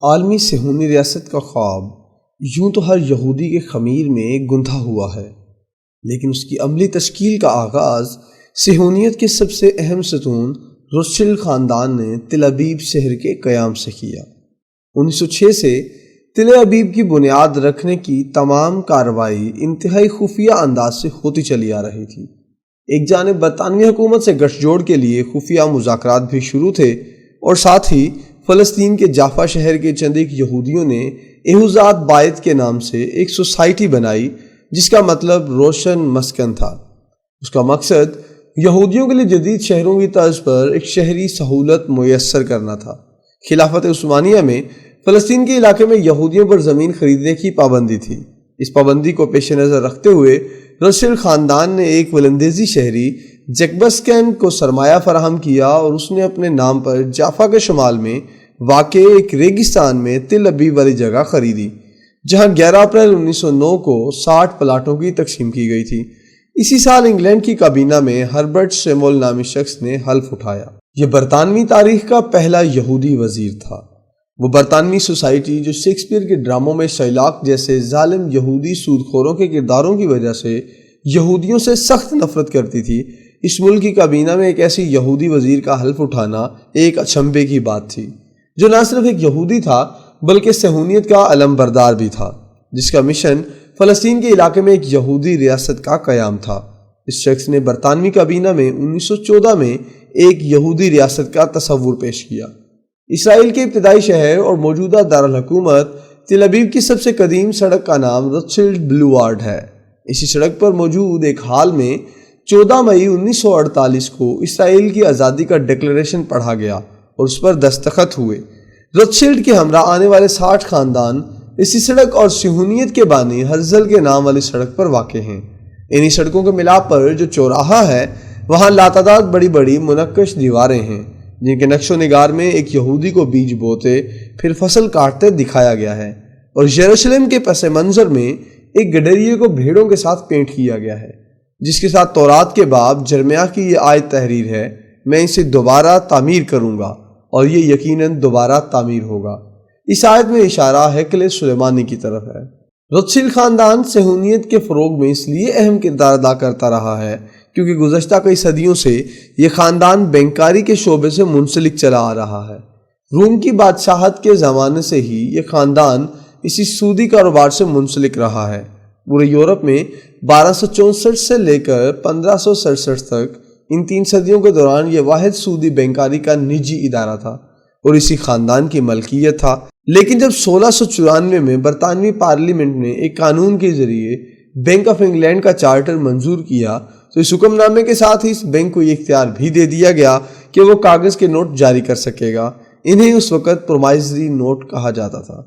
عالمی صہیونی ریاست کا خواب یوں تو ہر یہودی کے خمیر میں گندھا ہوا ہے، لیکن اس کی عملی تشکیل کا آغاز صہیونیت کے سب سے اہم ستون روتشلڈ خاندان نے تل ابیب شہر کے قیام سے کیا۔ 1906 سے تل ابیب کی بنیاد رکھنے کی تمام کارروائی انتہائی خفیہ انداز سے ہوتی چلی آ رہی تھی۔ ایک جانب برطانوی حکومت سے گٹھ جوڑ کے لیے خفیہ مذاکرات بھی شروع تھے، اور ساتھ ہی فلسطین کے جافا شہر کے چند ایک یہودیوں نے یہوذات بائت کے نام سے ایک سوسائٹی بنائی، جس کا مطلب روشن مسکن تھا۔ اس کا مقصد یہودیوں کے لیے جدید شہروں کی طرز پر ایک شہری سہولت میسر کرنا تھا۔ خلافت عثمانیہ میں فلسطین کے علاقے میں یہودیوں پر زمین خریدنے کی پابندی تھی۔ اس پابندی کو پیش نظر رکھتے ہوئے روتشلڈ خاندان نے ایک ولندیزی شہری جیکبسکین کو سرمایہ فراہم کیا، اور اس نے اپنے نام پر جافا کے شمال میں واقع ایک ریگستان میں تل ابیب والی جگہ خریدی، جہاں 11 اپریل 1909 کو 60 پلاٹوں کی تقسیم کی گئی تھی۔ اسی سال انگلینڈ کی کابینہ میں ہربرٹ سیمول نامی شخص نے حلف اٹھایا۔ یہ برطانوی تاریخ کا پہلا یہودی وزیر تھا۔ وہ برطانوی سوسائٹی جو شیکسپیئر کے ڈراموں میں شیلاک جیسے ظالم یہودی سود خوروں کے کرداروں کی وجہ سے یہودیوں سے سخت نفرت کرتی تھی، اس ملک کی کابینہ میں ایک ایسی یہودی وزیر کا حلف اٹھانا ایک اچنبھے کی بات تھی، جو نہ صرف ایک یہودی تھا بلکہ صہیونیت کا علم بردار بھی تھا، جس کا مشن فلسطین کے علاقے میں ایک یہودی ریاست کا قیام تھا۔ اس شخص نے برطانوی کابینہ میں 1914 میں ایک یہودی ریاست کا تصور پیش کیا۔ اسرائیل کے ابتدائی شہر اور موجودہ دارالحکومت تل ابیب کی سب سے قدیم سڑک کا نام روتشلڈ بلوارڈ ہے۔ اسی سڑک پر موجود ایک ہال میں 14 مئی 1948 کو اسرائیل کی آزادی کا ڈکلیریشن پڑھا گیا اور اس پر دستخط ہوئے۔ روتشلڈ کے ہمراہ آنے والے 60 خاندان اسی سڑک اور صہیونیت کے بانی ہرزل کے نام والی سڑک پر واقع ہیں۔ انہی سڑکوں کے ملاپ پر جو چوراہا ہے، وہاں لاتعداد بڑی بڑی منقش دیواریں ہیں، جن کے نقش و نگار میں ایک یہودی کو بیج بوتے پھر فصل کاٹتے دکھایا گیا ہے، اور یروشلم کے پس منظر میں ایک گڈریے کو بھیڑوں کے ساتھ پینٹ کیا گیا ہے، جس کے ساتھ تورات کے باب جرمیہ کی یہ آیت تحریر ہے، میں اسے دوبارہ تعمیر کروں گا، اور یہ یقیناً دوبارہ تعمیر ہوگا۔ اس آیت میں اشارہ ہیکل سلیمانی کی طرف ہے۔ روتشلڈ خاندان صہیونیت کے فروغ میں اس لیے اہم کردار ادا کرتا رہا ہے کیونکہ گزشتہ کئی صدیوں سے یہ خاندان بینکاری کے شعبے سے منسلک چلا آ رہا ہے۔ روم کی بادشاہت کے زمانے سے ہی یہ خاندان اسی سودی کاروبار سے منسلک رہا ہے۔ پورے یورپ میں 1264 سے لے کر 1567 تک ان 3 صدیوں کے دوران یہ واحد سودی بینکاری کا نجی ادارہ تھا اور اسی خاندان کی ملکیت تھا۔ لیکن جب 1694 میں برطانوی پارلیمنٹ نے ایک قانون کے ذریعے بینک آف انگلینڈ کا چارٹر منظور کیا، تو اس حکم نامے کے ساتھ ہی اس بینک کو یہ اختیار بھی دے دیا گیا کہ وہ کاغذ کے نوٹ جاری کر سکے گا۔ انہیں اس وقت پرومائزری نوٹ کہا جاتا تھا۔